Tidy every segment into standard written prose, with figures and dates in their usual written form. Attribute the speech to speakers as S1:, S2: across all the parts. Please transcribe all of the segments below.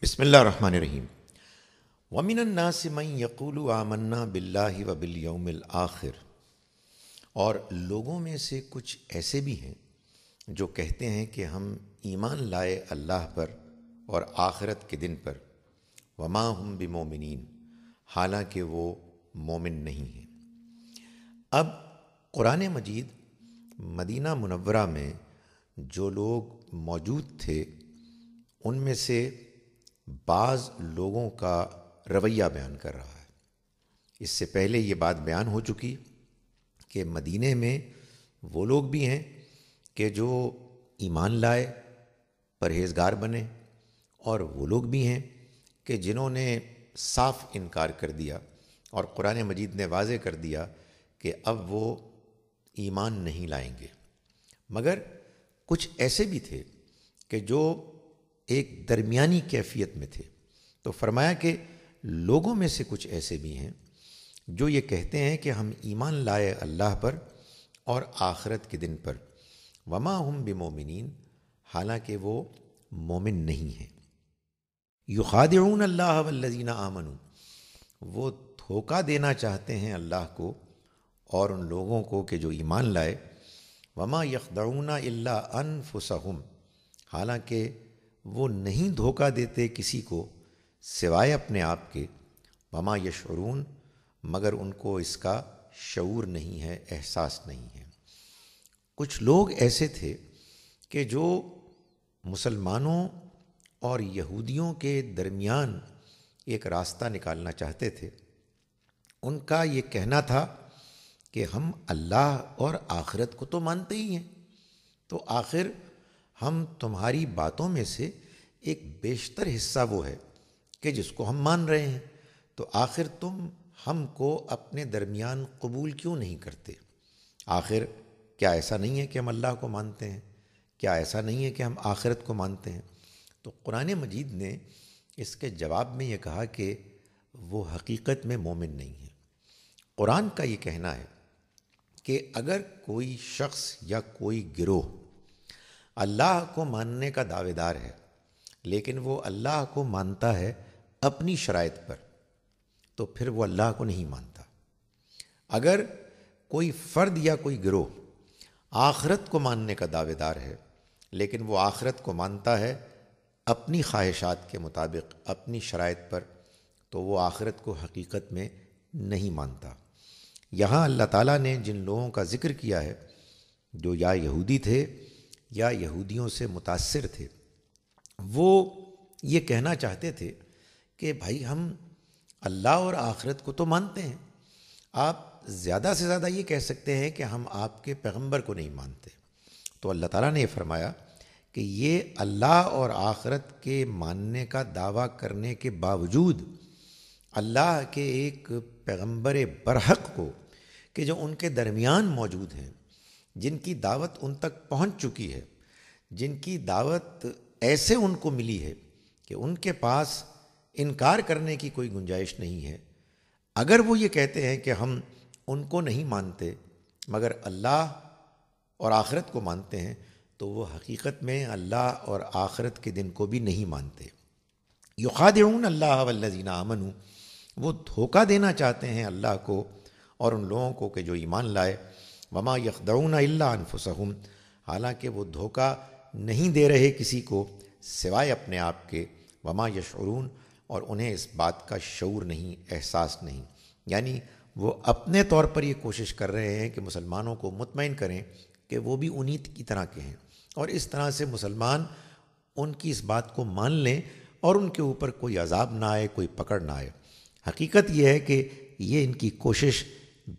S1: بسم اللہ الرحمن الرحیم وَمِنَ النَّاسِ مَن يَقُولُ آمَنَّا بِاللَّهِ وَبِالْيَوْمِ الْآخِرِ، اور لوگوں میں سے کچھ ایسے بھی ہیں جو کہتے ہیں کہ ہم ایمان لائے اللہ پر اور آخرت کے دن پر، وَمَا هُم بِمُؤْمِنِينَ، حالانکہ وہ مومن نہیں ہیں۔ اب قرآن مجید مدینہ منورہ میں جو لوگ موجود تھے ان میں سے بعض لوگوں کا رویہ بیان کر رہا ہے۔ اس سے پہلے یہ بات بیان ہو چکی کہ مدینے میں وہ لوگ بھی ہیں کہ جو ایمان لائے، پرہیزگار بنے، اور وہ لوگ بھی ہیں کہ جنہوں نے صاف انکار کر دیا، اور قرآن مجید نے واضح کر دیا کہ اب وہ ایمان نہیں لائیں گے۔ مگر کچھ ایسے بھی تھے کہ جو ایک درمیانی کیفیت میں تھے، تو فرمایا کہ لوگوں میں سے کچھ ایسے بھی ہیں جو یہ کہتے ہیں کہ ہم ایمان لائے اللہ پر اور آخرت کے دن پر، وما ہم بمومنین، حالانکہ وہ مومن نہیں ہیں۔ یخادعون اللہ والذین آمنوا، وہ دھوکہ دینا چاہتے ہیں اللہ کو اور ان لوگوں کو کہ جو ایمان لائے، وما یخدعون الا انفسہم، حالانکہ وہ نہیں دھوکہ دیتے کسی کو سوائے اپنے آپ کے، وما یشعرون، مگر ان کو اس کا شعور نہیں ہے، احساس نہیں ہے۔ کچھ لوگ ایسے تھے کہ جو مسلمانوں اور یہودیوں کے درمیان ایک راستہ نکالنا چاہتے تھے۔ ان کا یہ کہنا تھا کہ ہم اللہ اور آخرت کو تو مانتے ہی ہیں، تو آخر ہم تمہاری باتوں میں سے ایک بیشتر حصہ وہ ہے کہ جس کو ہم مان رہے ہیں، تو آخر تم ہم کو اپنے درمیان قبول کیوں نہیں کرتے؟ آخر کیا ایسا نہیں ہے کہ ہم اللہ کو مانتے ہیں؟ کیا ایسا نہیں ہے کہ ہم آخرت کو مانتے ہیں؟ تو قرآن مجید نے اس کے جواب میں یہ کہا کہ وہ حقیقت میں مومن نہیں ہے۔ قرآن کا یہ کہنا ہے کہ اگر کوئی شخص یا کوئی گروہ اللہ کو ماننے کا دعوے دار ہے، لیکن وہ اللہ کو مانتا ہے اپنی شرائط پر، تو پھر وہ اللہ کو نہیں مانتا۔ اگر کوئی فرد یا کوئی گروہ آخرت کو ماننے کا دعوے دار ہے، لیکن وہ آخرت کو مانتا ہے اپنی خواہشات کے مطابق، اپنی شرائط پر، تو وہ آخرت کو حقیقت میں نہیں مانتا۔ یہاں اللہ تعالیٰ نے جن لوگوں کا ذکر کیا ہے جو یا یہودی تھے یا یہودیوں سے متاثر تھے، وہ یہ کہنا چاہتے تھے کہ بھائی ہم اللہ اور آخرت کو تو مانتے ہیں، آپ زیادہ سے زیادہ یہ کہہ سکتے ہیں کہ ہم آپ کے پیغمبر کو نہیں مانتے۔ تو اللہ تعالیٰ نے یہ فرمایا کہ یہ اللہ اور آخرت کے ماننے کا دعویٰ کرنے کے باوجود اللہ کے ایک پیغمبر برحق کو کہ جو ان کے درمیان موجود ہیں، جن کی دعوت ان تک پہنچ چکی ہے، جن کی دعوت ایسے ان کو ملی ہے کہ ان کے پاس انکار کرنے کی کوئی گنجائش نہیں ہے، اگر وہ یہ کہتے ہیں کہ ہم ان کو نہیں مانتے مگر اللہ اور آخرت کو مانتے ہیں، تو وہ حقیقت میں اللہ اور آخرت کے دن کو بھی نہیں مانتے۔ یخادعون اللہ والذین آمنوا، وہ دھوکہ دینا چاہتے ہیں اللہ کو اور ان لوگوں کو کہ جو ایمان لائے، وما یخدعون الا انفسہم، حالانکہ وہ دھوکہ نہیں دے رہے کسی کو سوائے اپنے آپ کے، وما یشعرون، اور انہیں اس بات کا شعور نہیں، احساس نہیں۔ یعنی وہ اپنے طور پر یہ کوشش کر رہے ہیں کہ مسلمانوں کو مطمئن کریں کہ وہ بھی انہی کی طرح کے ہیں، اور اس طرح سے مسلمان ان کی اس بات کو مان لیں اور ان کے اوپر کوئی عذاب نہ آئے، کوئی پکڑ نہ آئے۔ حقیقت یہ ہے کہ یہ ان کی کوشش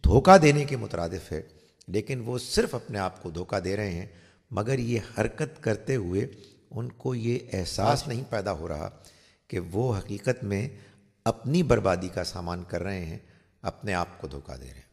S1: دھوکہ دینے کے مترادف ہے، لیکن وہ صرف اپنے آپ کو دھوکہ دے رہے ہیں، مگر یہ حرکت کرتے ہوئے ان کو یہ احساس نہیں پیدا ہو رہا کہ وہ حقیقت میں اپنی بربادی کا سامان کر رہے ہیں، اپنے آپ کو دھوکہ دے رہے ہیں۔